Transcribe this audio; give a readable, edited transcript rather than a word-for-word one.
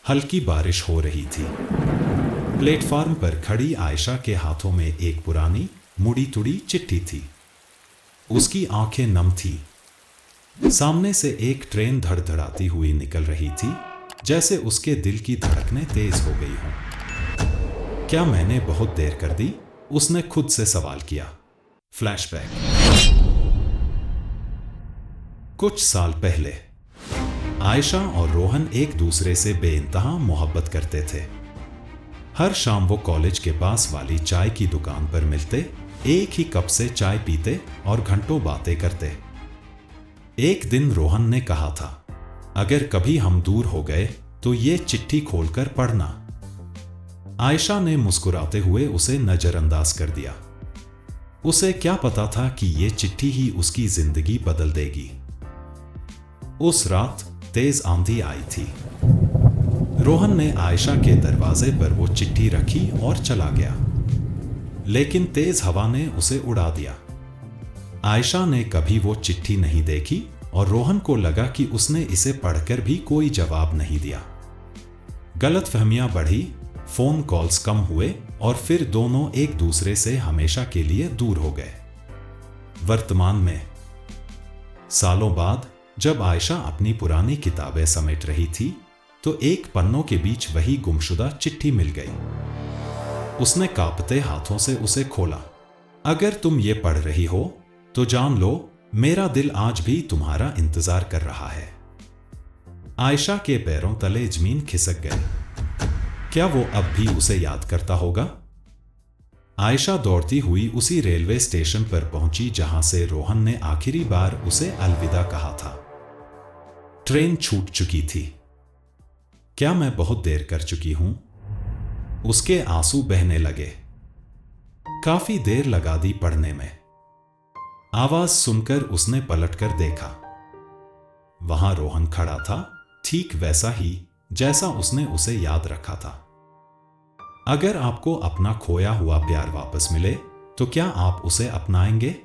हल्की बारिश हो रही थी। प्लेटफार्म पर खड़ी आयशा के हाथों में एक पुरानी मुड़ी तुड़ी चिट्ठी थी। उसकी आंखें नम थी। सामने से एक ट्रेन धड़धड़ाती हुई निकल रही थी, जैसे उसके दिल की धड़कनें तेज हो गई हों। क्या मैंने बहुत देर कर दी? उसने खुद से सवाल किया। फ्लैशबैक। कुछ साल पहले आयशा और रोहन एक दूसरे से बेइंतहा मोहब्बत करते थे। हर शाम वो कॉलेज के पास वाली चाय की दुकान पर मिलते, एक ही कप से चाय पीते और घंटों बातें करते। एक दिन रोहन ने कहा था, अगर कभी हम दूर हो गए तो ये चिट्ठी खोलकर पढ़ना। आयशा ने मुस्कुराते हुए उसे नजरअंदाज कर दिया। उसे क्या पता था कि ये चिट्ठी ही उसकी जिंदगी बदल देगी। उस रात तेज आंधी आई थी। रोहन ने आयशा के दरवाजे पर वो चिट्ठी रखी और चला गया, लेकिन तेज हवा ने उसे उड़ा दिया। आयशा ने कभी वो चिट्ठी नहीं देखी और रोहन को लगा कि उसने इसे पढ़कर भी कोई जवाब नहीं दिया। गलतफहमियां बढ़ी, फोन कॉल्स कम हुए और फिर दोनों एक दूसरे से हमेशा के लिए दूर हो गए। वर्तमान में सालों बाद जब आयशा अपनी पुरानी किताबें समेट रही थी, तो एक पन्नों के बीच वही गुमशुदा चिट्ठी मिल गई। उसने कांपते हाथों से उसे खोला। अगर तुम ये पढ़ रही हो तो जान लो, मेरा दिल आज भी तुम्हारा इंतजार कर रहा है। आयशा के पैरों तले जमीन खिसक गई। क्या वो अब भी उसे याद करता होगा? आयशा दौड़ती हुई उसी रेलवे स्टेशन पर पहुंची जहां से रोहन ने आखिरी बार उसे अलविदा कहा था। ट्रेन छूट चुकी थी। क्या मैं बहुत देर कर चुकी हूं? उसके आंसू बहने लगे। काफी देर लगा दी पढ़ने में। आवाज सुनकर उसने पलटकर देखा। वहां रोहन खड़ा था, ठीक वैसा ही जैसा उसने उसे याद रखा था। अगर आपको अपना खोया हुआ प्यार वापस मिले तो क्या आप उसे अपनाएंगे?